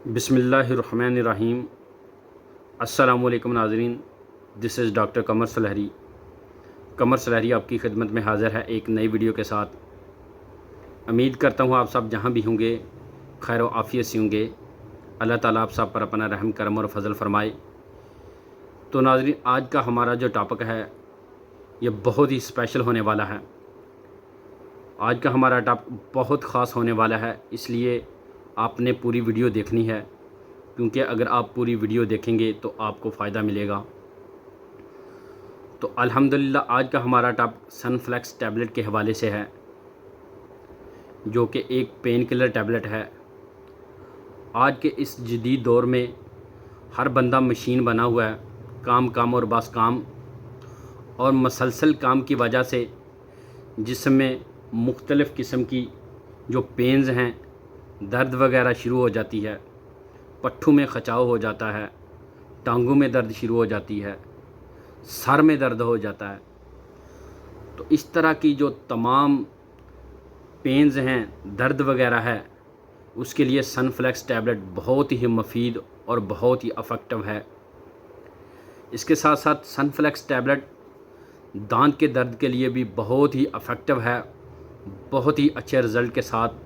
बिस्मिल्लाहिर्रहमानिर्रहीम। अस्सलामुअलैकुम नाज़रीन, दिस इज़ डॉक्टर कमर सलहरी। कमर सलहरी आपकी खिदमत में हाज़िर है एक नई वीडियो के साथ। उम्मीद करता हूँ आप सब जहाँ भी होंगे खैर व आफ़ियत से होंगे। अल्लाह ताला आप सब पर अपना रहम करम और फजल फ़रमाए। तो नाज़रीन, आज का हमारा जो टॉपिक है ये बहुत ही स्पेशल होने वाला है। आज का हमारा टॉपिक बहुत ख़ास होने वाला है, इसलिए आपने पूरी वीडियो देखनी है, क्योंकि अगर आप पूरी वीडियो देखेंगे तो आपको फ़ायदा मिलेगा। तो अल्हम्दुलिल्लाह आज का हमारा टॉपिक सनफ्लेक्स टैबलेट के हवाले से है, जो कि एक पेन किलर टैबलेट है। आज के इस जदीद दौर में हर बंदा मशीन बना हुआ है, काम और बस काम, और मसलसल काम की वजह से जिसमें मुख्तलिफ़ किस्म की जो पेन्स हैं, दर्द वगैरह शुरू हो जाती है, पट्ठों में खचाव हो जाता है, टांगों में दर्द शुरू हो जाती है, सर में दर्द हो जाता है। तो इस तरह की जो तमाम पेन्स हैं, दर्द वगैरह है, उसके लिए सनफ्लेक्स टैबलेट बहुत ही मुफीद और बहुत ही इफ़ेक्टिव है। इसके साथ साथ सनफ्लेक्स टैबलेट दांत के दर्द के लिए भी बहुत ही इफ़ेक्टिव है, बहुत ही अच्छे रिज़ल्ट के साथ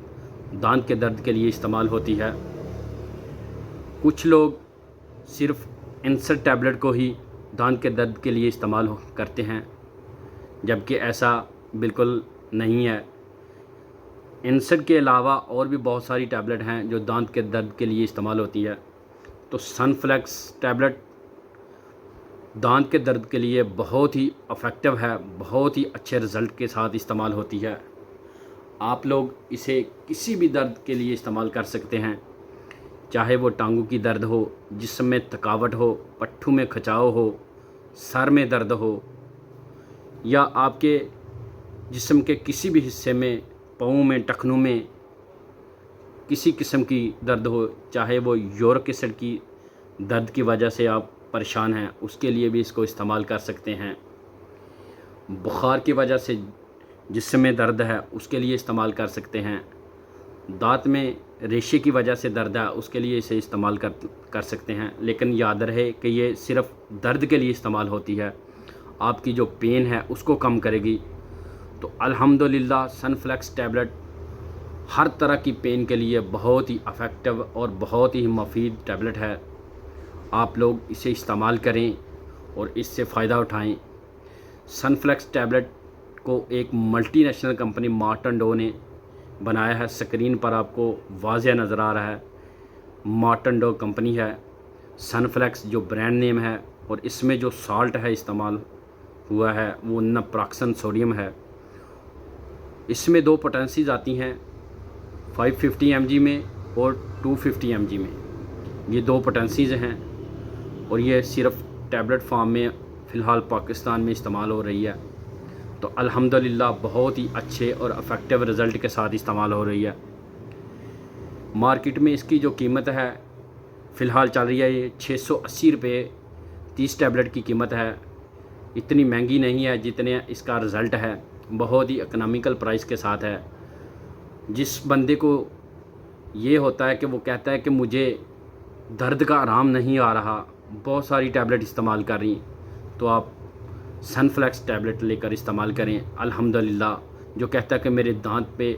दांत के दर्द के लिए इस्तेमाल होती है। कुछ लोग सिर्फ़ इंसर्ट टैबलेट को ही दांत के दर्द के लिए इस्तेमाल करते हैं, जबकि ऐसा बिल्कुल नहीं है। इंसर्ट के अलावा और भी बहुत सारी टैबलेट हैं जो दांत के दर्द के लिए इस्तेमाल होती है। तो सनफ्लेक्स टैबलेट दांत के दर्द के लिए बहुत ही इफ़ेक्टिव है, बहुत ही अच्छे रिज़ल्ट के साथ इस्तेमाल होती है। आप लोग इसे किसी भी दर्द के लिए इस्तेमाल कर सकते हैं, चाहे वो टांगों की दर्द हो, जिस्म में थकावट हो, पट्ठों में खचाव हो, सर में दर्द हो, या आपके जिस्म के किसी भी हिस्से में, पाँव में, टखनों में किसी किस्म की दर्द हो, चाहे वो यूरिक एसिड की दर्द की वजह से आप परेशान हैं, उसके लिए भी इसको इस्तेमाल कर सकते हैं। बुखार की वजह से जिस्म में दर्द है, उसके लिए इस्तेमाल कर सकते हैं। दांत में रेशे की वजह से दर्द है, उसके लिए इसे इस्तेमाल कर सकते हैं। लेकिन याद रहे कि ये सिर्फ़ दर्द के लिए इस्तेमाल होती है, आपकी जो पेन है उसको कम करेगी। तो अल्हम्दुलिल्लाह सनफ्लेक्स टैबलेट हर तरह की पेन के लिए बहुत ही इफ़ेक्टिव और बहुत ही मुफीद टैबलेट है। आप लोग इसे इस्तेमाल करें और इससे फ़ायदा उठाएं। सनफ्लेक्स टैबलेट को एक मल्टीनेशनल कंपनी मार्टन डो ने बनाया है। स्क्रीन पर आपको वाज़ेह नज़र आ रहा है, मार्टन डो कंपनी है। सनफ्लेक्स जो ब्रांड नेम है, और इसमें जो साल्ट है इस्तेमाल हुआ है वो नाप्रॉक्सन सोडियम है। इसमें दो पोटेंसीज़ आती हैं, 550 mg में और 250 mg में। ये दो पोटेंसीज़ हैं और ये सिर्फ़ टैबलेट फॉर्म में फ़िलहाल पाकिस्तान में इस्तेमाल हो रही है। तो अल्हम्दुलिल्लाह बहुत ही अच्छे और इफ़ेक्टिव रिज़ल्ट के साथ इस्तेमाल हो रही है। मार्केट में इसकी जो कीमत है फ़िलहाल चल रही है, ये 680 रुपये 30 टैबलेट की कीमत है। इतनी महंगी नहीं है जितने इसका रिज़ल्ट है, बहुत ही इकनॉमिकल प्राइस के साथ है। जिस बंदे को ये होता है कि वो कहता है कि मुझे दर्द का आराम नहीं आ रहा, बहुत सारी टैबलेट इस्तेमाल कर रही, तो आप सनफ्लेक्स टैबलेट लेकर इस्तेमाल करें। अल्हम्दुलिल्लाह जो कहता है कि मेरे दांत पे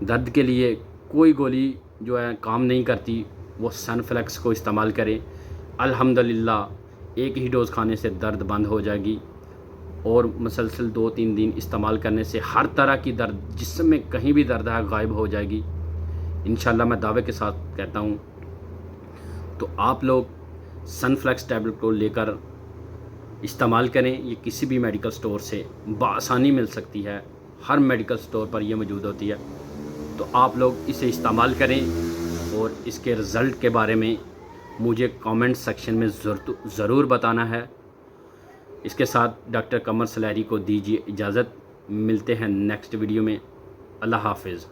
दर्द के लिए कोई गोली जो है काम नहीं करती, वो सनफ्लेक्स को इस्तेमाल करें। अल्हम्दुलिल्लाह एक ही डोज़ खाने से दर्द बंद हो जाएगी, और मुसलसल 2-3 दिन इस्तेमाल करने से हर तरह की दर्द, जिस्म में कहीं भी दर्द है, गायब हो जाएगी इंशाल्लाह, मैं दावे के साथ कहता हूँ। तो आप लोग सनफ्लेक्स टैबलेट को लेकर इस्तेमाल करें। ये किसी भी मेडिकल स्टोर से बआसानी मिल सकती है, हर मेडिकल स्टोर पर ये मौजूद होती है। तो आप लोग इसे इस्तेमाल करें और इसके रिज़ल्ट के बारे में मुझे कमेंट सेक्शन में ज़रूर बताना है। इसके साथ डॉक्टर कमर सलहरी को दीजिए इजाज़त। मिलते हैं नेक्स्ट वीडियो में। अल्लाह हाफ़िज़।